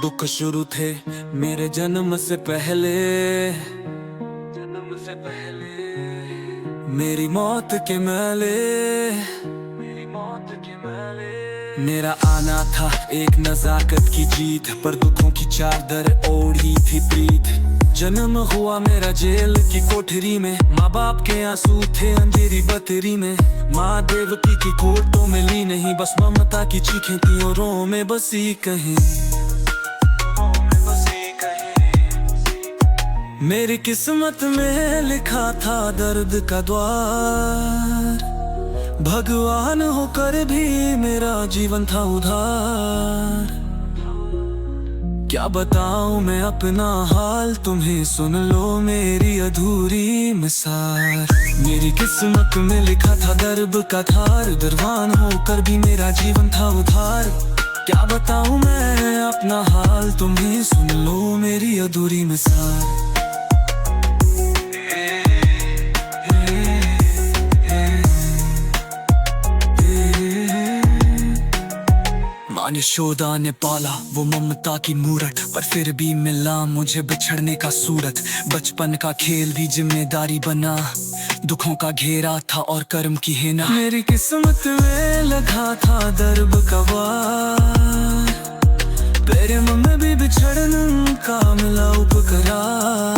दुख शुरू थे मेरे जन्म से पहले, मेरी मौत के मैले, मेरा आना था एक नजाकत की जीत, पर दुखों की चादर ओढ़ी थी प्रीत। जन्म हुआ मेरा जेल की कोठरी में, माँ बाप के आंसू थे अंधेरी बतरी में। माँ देवकी की कोटों में ली नहीं, बस ममता की चीखें थी औरों में बसी कहीं। मेरी किस्मत में लिखा था दर्द का द्वार, भगवान होकर भी मेरा जीवन था उधार। क्या बताऊं मैं अपना हाल तुम्हें, सुन लो मेरी अधूरी मिसाल। मेरी किस्मत में लिखा था दर्द का धार, दरवान होकर भी मेरा जीवन था उधार। क्या बताऊं मैं अपना हाल तुम्हें, सुन लो मेरी अधूरी मिसाल। माँ यशोदा ने पाला वो ममता की मूरत, पर फिर भी मिला मुझे बिछड़ने का सूरत। बचपन का खेल भी जिम्मेदारी बना, दुखों का घेरा था और कर्म की हेना। मेरी किस्मत में लगा था दर्द का वार, प्रेम में भी बिछड़न का मिला उपकरार।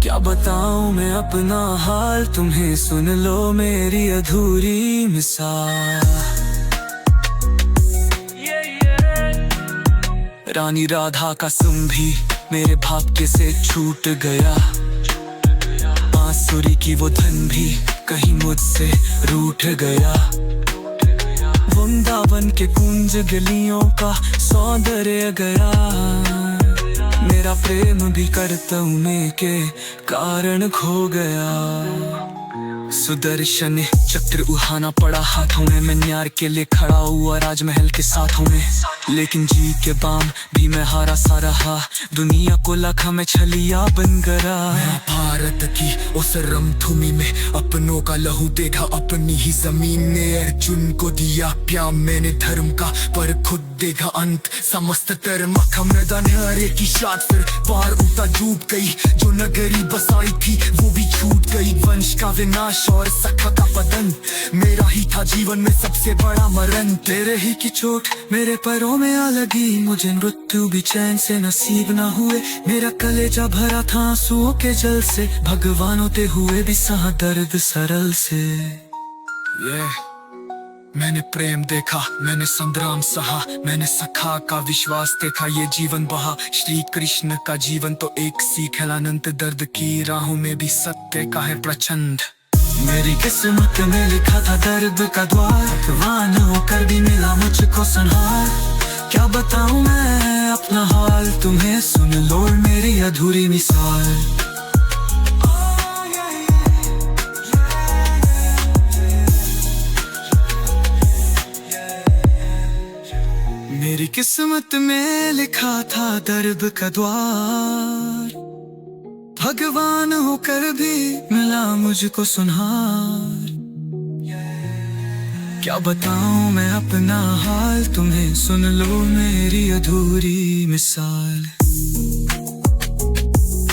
क्या बताऊं मैं अपना हाल तुम्हें, सुन लो मेरी अधूरी मिसाल। रानी राधा का सुम भी मेरे भाग्य से छूट गया, बांसुरी की वो धन भी कहीं मुझसे रूठ गया। वृंदावन के कुंज गलियों का सौंदर्य गया, मेरा प्रेम भी कर्तव्य के कारण खो गया। सुदर्शन चक्र उहाना पड़ा हाथों में, मैं न्यार के लिए खड़ा हुआ राजमहल के साथों में। लेकिन जी के बाम भी मैं हारा सा रहा, दुनिया को लाखा में छलिया बन गया। मैं भारत की उस रणभूमि में अपनों का लहू देखा, अपनी ही जमीन ने अर्जुन को दिया प्याम। मैंने धर्म का पर खुद देखा अंत, समस्त धर्म का मैदान हरे की शाद फिर पार उठा डूब गई। जो नगरी बसाई थी वो भी छूट गई, वंश का विनाश और सखा का पतन। मेरा ही था जीवन में सबसे बड़ा मरण, तेरे ही की चोट मेरे पैरों में आ लगी। मुझे मृत्यु भी चैन से नसीब ना हुए, मेरा कलेजा भरा था आंसुओं के जल से। भगवान होते हुए भी सहा दर्द सरल से। मैंने प्रेम देखा, मैंने संग्राम सहा, मैंने सखा का विश्वास देखा, ये जीवन बहा। श्री कृष्ण का जीवन तो एक सीख है, अनंत दर्द की राहों में भी सत्य का है प्रचंड। मेरी किस्मत में लिखा था दर्द का द्वार, भगवान होकर भी मिला मुझको संहार। क्या बताऊं मैं अपना हाल तुम्हें, सुन लो मेरी अधूरी मिसाल। मेरी किस्मत में लिखा था दर्द का द्वार, भगवान होकर भी मिला मुझको सुनहार। क्या बताऊं मैं अपना हाल तुम्हें, सुन लो मेरी अधूरी मिसाल।